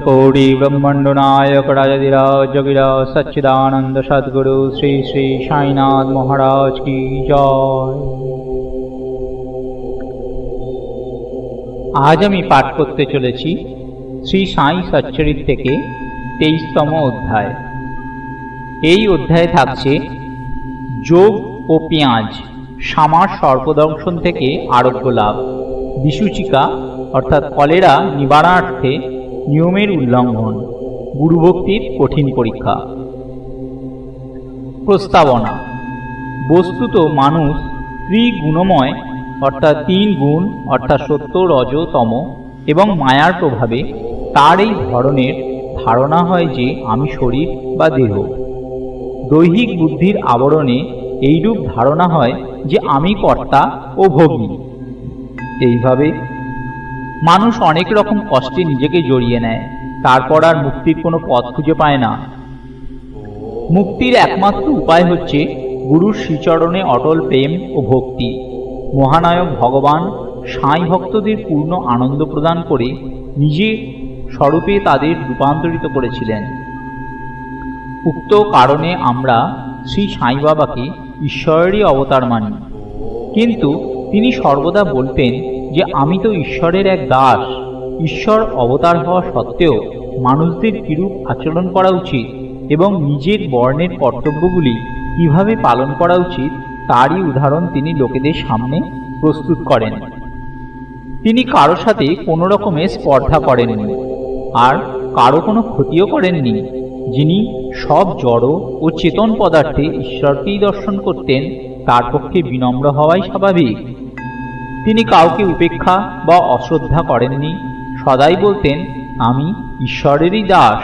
कोटि ब्रह्मांड नायक राजाधिराज जोगिराज सच्चिदानंद सद्गुरु श्री श्री साईनाथ महाराज की जय। आज আমি পাঠ করতে চলেছি শ্রী সাই সচ্চরিত থেকে 23তম অধ্যায়। এই অধ্যায়ে থাকছে যোগ ও পেঁয়াজ, সামার সর্পদংশন থেকে আরোগ্য লাভ, বিসূচিকা অর্থাৎ কলেরা নিবারণার্থে নিয়মের উল্লঙ্ঘন, গুরুভক্তির কঠিন পরীক্ষা। প্রস্তাবনা। বস্তুত মানুষ ত্রিগুণময় অর্থাৎ 3 গুণ অর্থাৎ সত্য, রজ, তম এবং মায়ার প্রভাবে তার এই ধরনের ধারণা হয় যে আমি শরীর বা দেহ। দৈহিক বুদ্ধির আবরণে এইরূপ ধারণা হয় যে আমি কর্তা ও ভোগী। এইভাবে মানুষ অনেক রকম কষ্টে নিজেকে জড়িয়ে নেয়, তারপর আর মুক্তির কোনো পথ খুঁজে পায় না। মুক্তির একমাত্র উপায় হচ্ছে গুরুর শ্রীচরণে অটল প্রেম ও ভক্তি। মহানায়ক ভগবান সাই ভক্তদের পূর্ণ আনন্দ প্রদান করে নিজে স্বরূপে তাদের রূপান্তরিত করেছিলেন। উক্ত কারণে আমরা শ্রী সাই বাবাকে ঈশ্বরেরই অবতার মানি, কিন্তু তিনি সর্বদা বলতেন যে আমি তো ঈশ্বরের এক দাস। ঈশ্বর অবতার হওয়া সত্ত্বেও মানুষদের কিরূপ আচরণ করা উচিত এবং নিজের বর্ণের কর্তব্যগুলি কিভাবে পালন করা উচিত তারই উদাহরণ তিনি লোকেদের সামনে প্রস্তুত করেন। তিনি কারো সাথে কোনো রকমের স্পর্ধা করেননি আর কারো কোনো ক্ষতিও করেননি। যিনি সব জড় ও চেতন পদার্থে ঈশ্বরকেই দর্শন করতেন, তার পক্ষে বিনম্র হওয়াই স্বাভাবিক। তিনি কাউকে উপেক্ষা বা অশ্রদ্ধা করেননি, সদাই বলতেন আমি ঈশ্বরেরই দাস।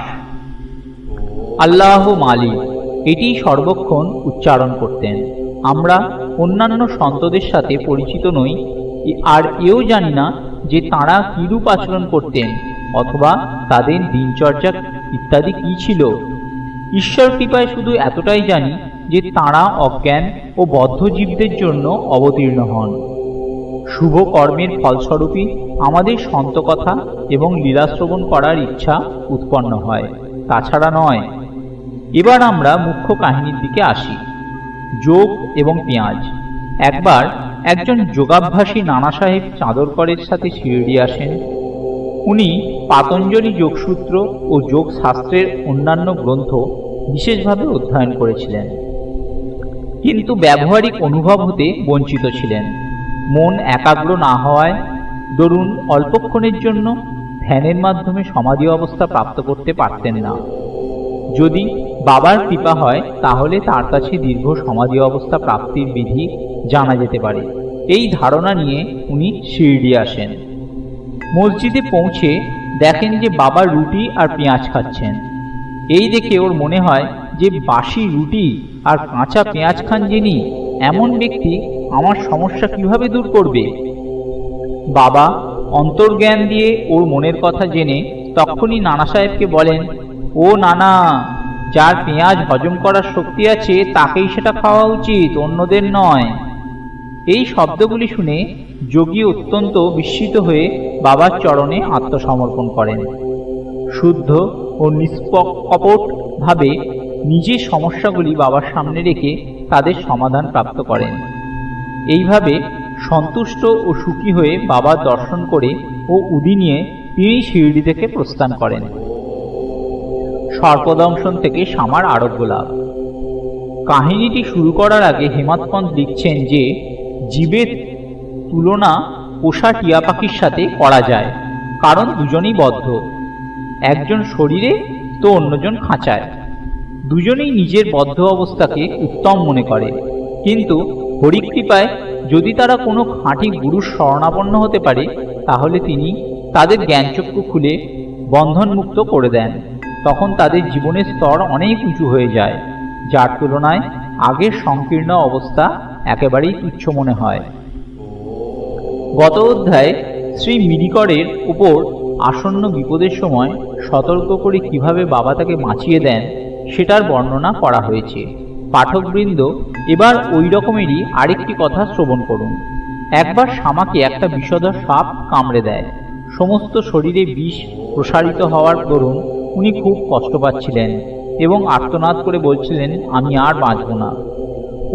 আল্লাহ মালিক এটি সর্বক্ষণ উচ্চারণ করতেন। আমরা অন্যান্য সন্তদের সাথে পরিচিত নই আর এও জানি না যে তাঁরা কিরূপ আচরণ করতেন অথবা তাদের দিনচর্যা ইত্যাদি কি ছিল। ঈশ্বর কৃপায় শুধু এতটাই জানি যে তাঁরা অজ্ঞান ও বদ্ধজীবদের জন্য অবতীর্ণ হন। শুভ কর্মের ফলস্বরূপই আমাদের সন্ত কথা এবং লীলাশ্রবণ করার ইচ্ছা উৎপন্ন হয়, তাছাড়া নয়। এবার আমরা মুখ্য কাহিনীর দিকে আসি। যোগ এবং পেঁয়াজ। একবার একজন যোগাভ্যাসী নানা সাহেব চাঁদরকরের সাথে শিরডি আসেন। উনি পাতঞ্জলি যোগসূত্র ও যোগ শাস্ত্রের অন্যান্য গ্রন্থ বিশেষভাবে অধ্যয়ন করেছিলেন, কিন্তু ব্যবহারিক অনুভব হতে বঞ্চিত ছিলেন। মন একাগ্র না হওয়ায় ধরুন অল্পক্ষণের জন্য ধ্যানের মাধ্যমে সমাধি অবস্থা প্রাপ্ত করতে পারতেন না। যদি বাবার কৃপা হয় তাহলে তার কাছে দীর্ঘ সমাধি অবস্থা প্রাপ্তির বিধি জানা যেতে পারে। এই ধারণা নিয়ে উনি শিরডি আসেন। মসজিদে পৌঁছে দেখেন যে বাবা রুটি আর পেঁয়াজ খাচ্ছেন। এই দেখে ওর মনে হয় যে বাসি রুটি আর কাঁচা পেঁয়াজ খান যিনি, এমন ব্যক্তি আমার সমস্যা কিভাবে দূর করবে। বাবা অন্তর্জ্ঞান দিয়ে ওর মনের কথা জেনে তখনই নানা সাহেবকে বলেন, ও নানা, যার পেঁয়াজ হজম করার শক্তি আছে তাকেই সেটা খাওয়া উচিত, অন্যদের নয়। এই শব্দগুলি শুনে যোগী অত্যন্ত বিস্মিত হয়ে বাবার চরণে আত্মসমর্পণ করেন। শুদ্ধ ও নিষ্কপট ভাবে নিজের সমস্যাগুলি বাবার সামনে রেখে তাদের সমাধান প্রাপ্ত করেন। এইভাবে সন্তুষ্ট ও সুখী হয়ে বাবার দর্শন করে ও উদি নিয়ে তিনি শিরডি থেকে প্রস্থান করেন। সর্পদংশন থেকে সামার আরোগ্য লাভ। কাহিনীটি শুরু করার আগে হেমাৎপন্থ লিখছেন যে জীবের তুলনা পোষা টিয়া পাখির সাথে করা যায়, কারণ দুজনেই বদ্ধ। একজন শরীরে তো অন্যজন খাঁচায়। দুজনেই নিজের বদ্ধ অবস্থাকে উত্তম মনে করে, কিন্তু হরিকৃপায় যদি তারা কোনো খাঁটি গুরুর শরণাপন্ন হতে পারে তাহলে তিনি তাদের জ্ঞানচক্ষু খুলে বন্ধনমুক্ত করে দেন। তখন তাদের জীবনের স্তর অনেক উঁচু হয়ে যায়, যার তুলনায় আগের সংকীর্ণ অবস্থা একেবারেই তুচ্ছ মনে হয়। গত অধ্যায়ে শ্রী মিরিকরের উপর আসন্ন বিপদের সময় সতর্ক করে কিভাবে বাবা তাকে বাঁচিয়ে দেন সেটার বর্ণনা করা হয়েছে। পাঠকবৃন্দ এবার ওই রকমেরই আরেকটি কথা শ্রবণ করুন। একবার শামাকে একটা বিষধর সাপ কামড়ে দেয়। সমস্ত শরীরে বিষ প্রসারিত হওয়ার দরুন উনি খুব কষ্ট পাচ্ছিলেন এবং আর্তনাদ করে বলছিলেন, আমি আর বাঁচব না।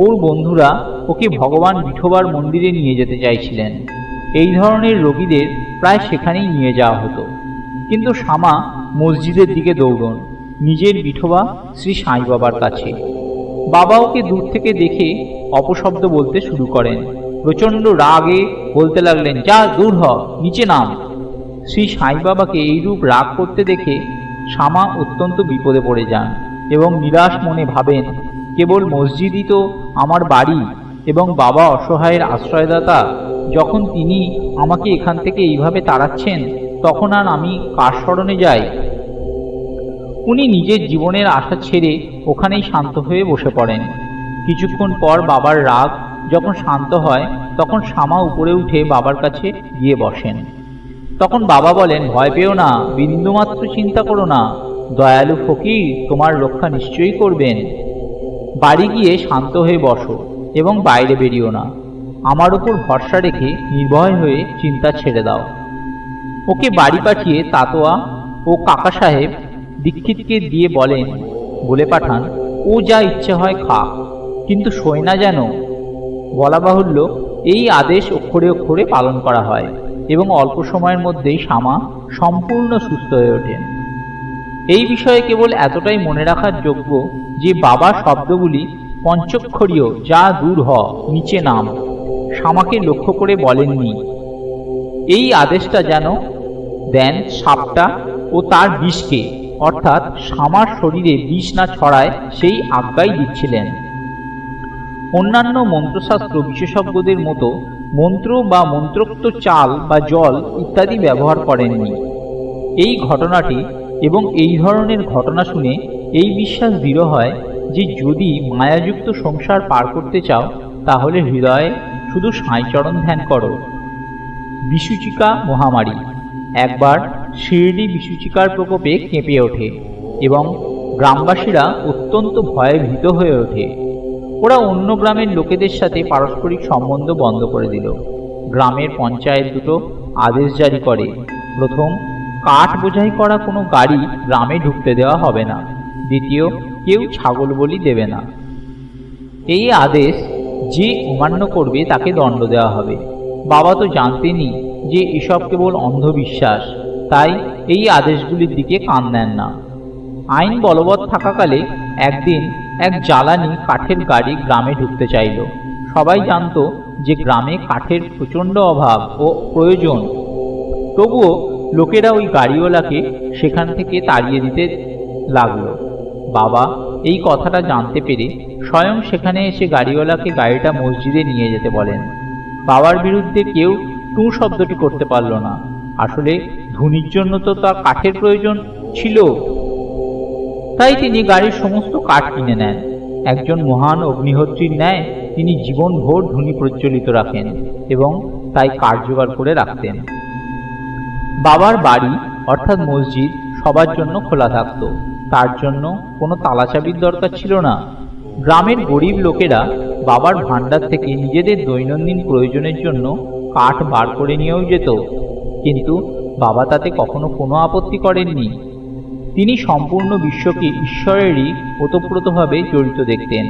ওর বন্ধুরা ওকে ভগবান বিঠোবার মন্দিরে নিয়ে যেতে চাইছিলেন। এই ধরনের রোগীদের প্রায় সেখানেই নিয়ে যাওয়া হতো। কিন্তু শ্যামা মসজিদের দিকে দৌড়ন, নিজের বিঠোবা শ্রী সাই বাবার কাছে। বাবা ওকে দূর থেকে দেখে অপশব্দ বলতে শুরু করেন। প্রচণ্ড রাগে বলতে লাগলেন, যা দূর হ, নিচে নাম। শ্রী সাই বাবাকে এইরূপ রাগ করতে দেখে শ্যামা অত্যন্ত বিপদে পড়ে যান এবং নিরাশ মনে ভাবেন, কেবল মসজিদই তো আমার বাড়ি এবং বাবা অসহায়ের আশ্রয়দাতা। যখন তিনি আমাকে এখান থেকে এইভাবে তাড়াচ্ছেন, তখন আর আমি কার শরণে যাই? উনি নিজের জীবনের আশা ছেড়ে ওখানেই শান্ত হয়ে বসে পড়েন। কিছুক্ষণ পর বাবার রাগ যখন শান্ত হয়, তখন শ্যামা উপরে উঠে বাবার কাছে গিয়ে বসেন। তখন বাবা বলেন, ভয় পেও না, বিন্দুমাত্র চিন্তা করো না, দয়ালু ফকির তোমার রক্ষা নিশ্চয়ই করবেন। বাড়ি গিয়ে শান্ত হয়ে বসো এবং বাইরে বেরিও না। আমার উপর ভরসা রেখে নির্ভয় হয়ে চিন্তা ছেড়ে দাও। ওকে বাড়ি পাঠিয়ে তাতোয়া ও কাকা সাহেব দীক্ষিতকে দিয়ে বলে পাঠান, ও যা ইচ্ছে হয় খা, কিন্তু শোয় না যেন। বলা বাহুল্য, এই আদেশ অক্ষরে অক্ষরে পালন করা হয় এবং অল্প সময়ের মধ্যেই শ্যামা সম্পূর্ণ সুস্থ হয়ে ওঠেন। এই বিষয়ে কেবল এতটাই মনে রাখার যোগ্য যে বাবার শব্দগুলি পঞ্চক্ষরীয়, যা দূর হ, নিচে নাম, শ্যামাকে লক্ষ্য করে বলেননি। এই আদেশটা যেন দেন সাপটা ও তার বিষকে, অর্থাৎ শ্যামার শরীরে বিষ না ছড়ায় সেই আজ্ঞাই দিচ্ছিলেন। অন্যান্য মন্ত্রশাস্ত্র বিশেষজ্ঞদের মতো মন্ত্র বা মন্ত্রোক্ত চাল বা জল ইত্যাদি ব্যবহার করেননি। এই ঘটনাটি এবং এই ধরনের ঘটনা শুনে এই বিশ্বাস দৃঢ় হয় যে যদি মায়াযুক্ত সংসার পার করতে চাও, তাহলে হৃদয়ে শুধু সাঁইচরণ ধ্যান করো। বিসূচিকা মহামারী। একবার শিরডি বিসূচিকার প্রকোপে কেঁপে ওঠে এবং গ্রামবাসীরা অত্যন্ত ভয়ে ভীত হয়ে ওঠে। ওরা অন্য গ্রামের লোকেদের সাথে পারস্পরিক সম্বন্ধ বন্ধ করে দিল। গ্রামের পঞ্চায়েত দুটো আদেশ জারি করে, প্রথম, কাঠ বোঝাই করা কোনো গাড়ি গ্রামে ঢুকতে দেওয়া হবে না। দ্বিতীয়, কেউ ছাগল বলি দেবে না। এই আদেশ যে অমান্য করবে তাকে দণ্ড দেওয়া হবে। বাবা তো জানতেনই যে এসব কেবল অন্ধবিশ্বাস, তাই এই আদেশগুলির দিকে কান দেন না। আইন বলবৎ থাকাকালে একদিন এক জ্বালানি কাঠের গাড়ি গ্রামে ঢুকতে চাইল। সবাই জানত যে গ্রামে কাঠের প্রচণ্ড অভাব ও প্রয়োজন, তবুও লোকেরা ওই গাড়িওয়ালাকে সেখান থেকে তাড়িয়ে দিতে লাগলো। বাবা এই কথাটা জানতে পেরে স্বয়ং সেখানে এসে গাড়িওয়ালাকে গাড়িটা মসজিদে নিয়ে যেতে বলেন। বাবার বিরুদ্ধে কেউ টু শব্দটি করতে পারল না। আসলে ধুনির জন্য তো তার কাঠের প্রয়োজন ছিল, তাই তিনি গাড়ির সমস্ত কাঠ কিনে নেন। একজন মহান অগ্নিহোত্রীর ন্যায় তিনি জীবনভর ধুনি প্রজ্বলিত রাখেন এবং তাই কাঠ জোগাড় করে রাখতেন। বাবার বাড়ি অর্থাৎ মসজিদ সবার জন্য খোলা থাকত, তার জন্য কোনো তালাচাবির দরকার ছিল না। গ্রামের গরিব লোকেরা বাবার ভাণ্ডার থেকে নিজেদের দৈনন্দিন প্রয়োজনের জন্য কাঠ বার করে নিয়েও যেত, কিন্তু বাবা তাতে কখনো কোনো আপত্তি করেননি। তিনি সম্পূর্ণ বিশ্বকে ঈশ্বরেরই ওতপ্রোতভাবে জড়িত দেখতেন,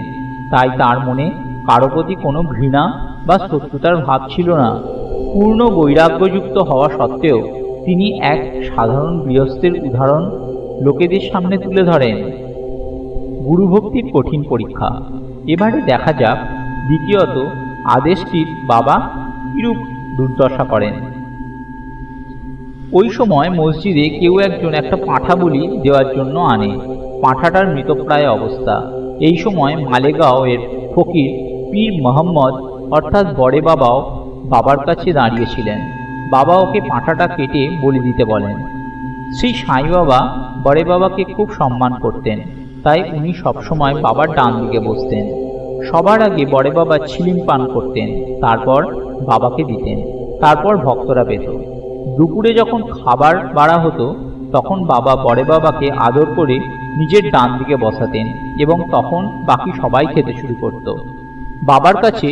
তাই তার মনে কারো প্রতি কোনো ঘৃণা বা শত্রুতার ভাব ছিল না। পূর্ণ বৈরাগ্যযুক্ত হওয়া সত্ত্বেও তিনি এক সাধারণ গৃহস্থের উদাহরণ লোকেদের সামনে তুলে ধরেন। গুরুভক্তির কঠিন পরীক্ষা। এবারে দেখা যাক দ্বিতীয়ত আদেশটির বাবা কিরূপ দুর্দশা করেন। ওই সময় মসজিদে কেউ একজন একটা পাঁঠা বলি দেওয়ার জন্য আনে। পাঁঠাটার মৃতপ্রায় অবস্থা। এই সময় মালেগাঁও এর ফকির পীর মোহাম্মদ অর্থাৎ বড়ে বাবাও বাবার কাছে দাঁড়িয়েছিলেন। বাবা ওকে পাঁঠাটা কেটে বলি দিতে বলেন। শ্রী সাই বাবা বড়ে বাবাকে খুব সম্মান করতেন, তাই উনি সবসময় বাবার ডান দিকে বসতেন। সবার আগে বড়ে বাবা ছিলিম পান করতেন, তারপর বাবাকে দিতেন, তারপর ভক্তরা পেত। দুপুরে যখন খাবার বাড়া হতো, তখন বাবা বড়ে বাবাকে আদর করে নিজের ডান দিকে বসাতেন এবং তখন বাকি সবাই খেতে শুরু করত। বাবার কাছে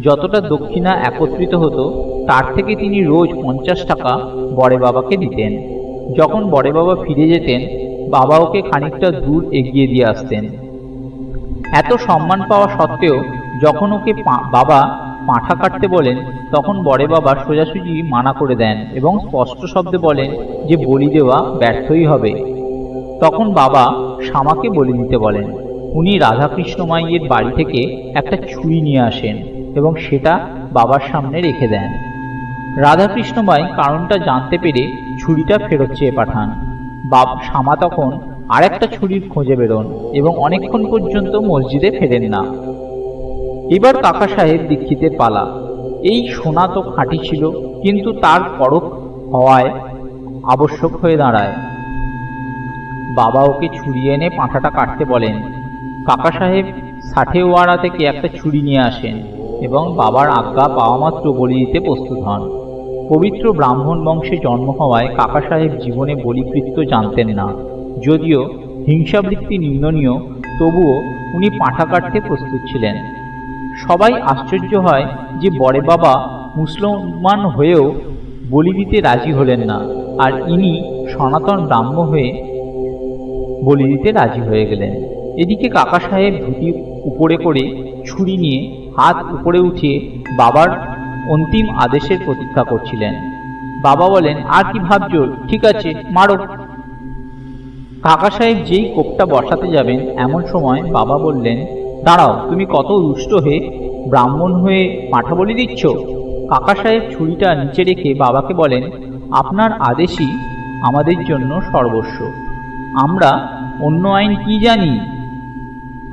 যতটা দক্ষিণা একত্রিত হতো তার থেকে তিনি রোজ 50 টাকা বড়ে বাবাকে দিতেন। যখন বড়ে বাবা ফিরে যেতেন, বাবা ওকে খানিকটা দূর এগিয়ে দিয়ে আসতেন। এত সম্মান পাওয়া সত্ত্বেও যখন ওকে বাবা পাঁঠা কাটতে বলেন, তখন বড়ে বাবা সোজাসুজি মানা করে দেন এবং স্পষ্ট শব্দে বলেন যে বলি দেওয়া ব্যর্থই হবে। তখন বাবা শ্যামাকে বলি দিতে বলেন। উনি রাধাকৃষ্ণ মাইয়ের বাড়ি থেকে একটা ছুরি নিয়ে আসেন এবং সেটা বাবার সামনে রেখে দেন। রাধাকৃষ্ণ মাই কারণটা জানতে পেরে ছুরিটা ফেরত চেয়ে পাঠান। শ্যামা তখন আরেকটা ছুরির খোঁজে বেরোন এবং অনেকক্ষণ পর্যন্ত মসজিদে ফেরেন না। এবার কাকা সাহেব দীক্ষিতের পালা। এই সোনা তো খাঁটি ছিল, কিন্তু তার পরখ হওয়ায় আবশ্যক হয়ে দাঁড়ায়। বাবা ওকে ছুরি এনে পাঁঠাটা কাটতে বলেন। কাকা সাহেব সাঠেওয়াড়া থেকে একটা ছুরি নিয়ে আসেন এবং বাবার আজ্ঞা পাওয়া মাত্র বলি দিতে প্রস্তুত হন। পবিত্র ব্রাহ্মণ বংশে জন্ম হওয়ায় কাকা সাহেব জীবনে বলিকৃত্য জানতেন না। যদিও হিংসাবৃত্তি নিন্দনীয়, তবুও উনি পাঁঠা কাটতে প্রস্তুত ছিলেন। সবাই আশ্চর্য হয় যে বড়ে বাবা মুসলমান হয়েও বলি দিতে রাজি হলেন না, আর ইনি সনাতন ব্রাহ্ম হয়ে বলি দিতে রাজি হয়ে গেলেন। এদিকে কাকা সাহেব ধুতি উপরে করে ছুরি নিয়ে হাত উপরে উঠিয়ে বাবার অন্তিম আদেশের প্রতীক্ষা করছিলেন। বাবা বলেন, আর কি ভাবছো? ঠিক আছে, মারো। কাকা সাহেব যেই কোপটা বসাতে যাবেন, এমন সময় বাবা বললেন, দাঁড়াও, তুমি কত দুষ্ট হয়ে ব্রাহ্মণ হয়ে পাঁঠা বলি দিচ্ছ। কাকা সাহেব ছুরিটা নিচে রেখে বাবাকে বলেন, আপনার আদেশই আমাদের জন্য সর্বস্ব। আমরা অন্য আইন কি জানি?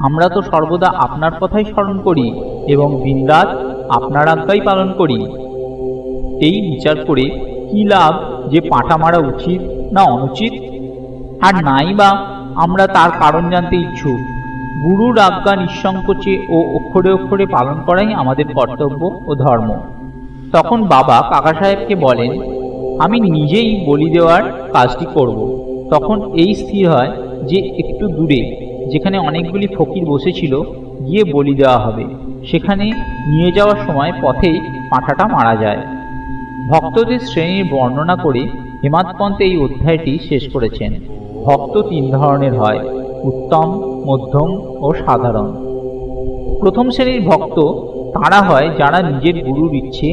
আমরা তো সর্বদা আপনার কথাই স্মরণ করি এবং দিনরাত আপনার আজ্ঞাই পালন করি। এই বিচার করে কি লাভ যে পাঁঠা মারা উচিত না অনুচিত? আর নাই বা আমরা তার কারণ জানতে ইচ্ছুক। গুরুর আজ্ঞা নিঃসংকোচে ও অক্ষরে অক্ষরে পালন করাই আমাদের কর্তব্য ও ধর্ম। তখন বাবা কাকা সাহেবকে বলেন, আমি নিজেই বলি দেওয়ার কাজটি করব। তখন এই স্থির হয় যে একটু দূরে, যেখানে অনেকগুলি ফকির বসেছিল, গিয়ে বলি দেওয়া হবে। সেখানে নিয়ে যাওয়ার সময় পথেই পাঁঠাটা মারা যায়। ভক্তদের শ্রেণীর বর্ণনা করে হেমাদপন্থ এই অধ্যায়টি শেষ করেছেন। ভক্ত 3 ধরনের হয়: উত্তম, মধ্যম ও সাধারণ। প্রথম শ্রেণীর ভক্ত তারা হয় যারা নিজের গুরুর ইচ্ছে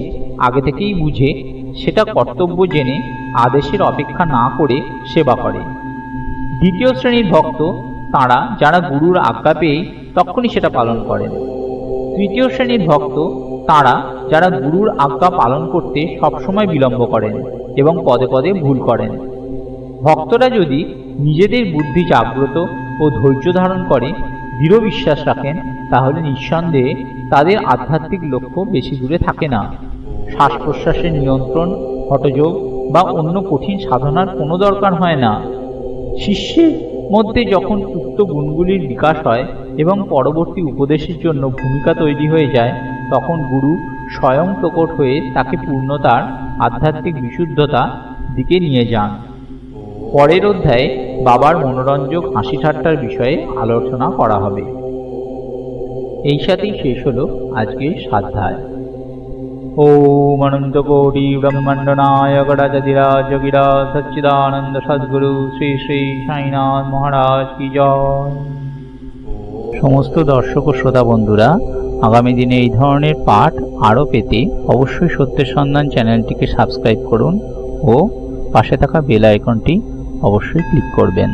আগে থেকেই বুঝে সেটা কর্তব্য জেনে আদেশের অপেক্ষা না করে সেবা করে। দ্বিতীয় শ্রেণীর ভক্ত তারা যারা গুরুর আজ্ঞা পেয়ে তখনই সেটা পালন করেন। তৃতীয় শ্রেণীর ভক্ত তারা যারা গুরুর আজ্ঞা পালন করতে সবসময় বিলম্ব করেন এবং পদে পদে ভুল করেন। ভক্তরা যদি নিজেদের বুদ্ধি জাগ্রত ও ধৈর্য ধারণ করে দৃঢ় বিশ্বাস রাখেন, তাহলে নিঃসন্দেহে তাদের আধ্যাত্মিক লক্ষ্য বেশি দূরে থাকে না। শ্বাস প্রশ্বাসের নিয়ন্ত্রণ, হঠযোগ বা অন্য কঠিন সাধনার কোনো দরকার হয় না। শিষ্যের মধ্যে যখন উক্ত গুণগুলির বিকাশ হয় এবং পরবর্তী উপদেশের জন্য ভূমিকা তৈরি হয়ে যায়, তখন গুরু স্বয়ং প্রকট হয়ে তাকে পূর্ণতার আধ্যাত্মিক বিশুদ্ধতা দিকে নিয়ে যান। পরের অধ্যায়ে বাবার মনোরঞ্জক হাসি ঠাট্টার বিষয়ে আলোচনা করা হবে। এই সাথেই শেষ হলো আজকের স্বাধ্যায়। ওম অনন্ত কোটি ব্রহ্মাণ্ড নায়ক রাজাধিরাজ যোগীরা সচ্চিদানন্দ সদ্গুরু শ্রী শ্রী সাইনাথ মহারাজ কি জয়। সমস্ত দর্শক ও শ্রোতা বন্ধুরা, আগামী দিনে এই ধরনের পাঠ আরও পেতে অবশ্যই সত্যের সন্ধান চ্যানেলটিকে সাবস্ক্রাইব করুন ও পাশে থাকা বেল আইকনটি অবশ্যই ক্লিক করবেন।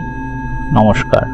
নমস্কার।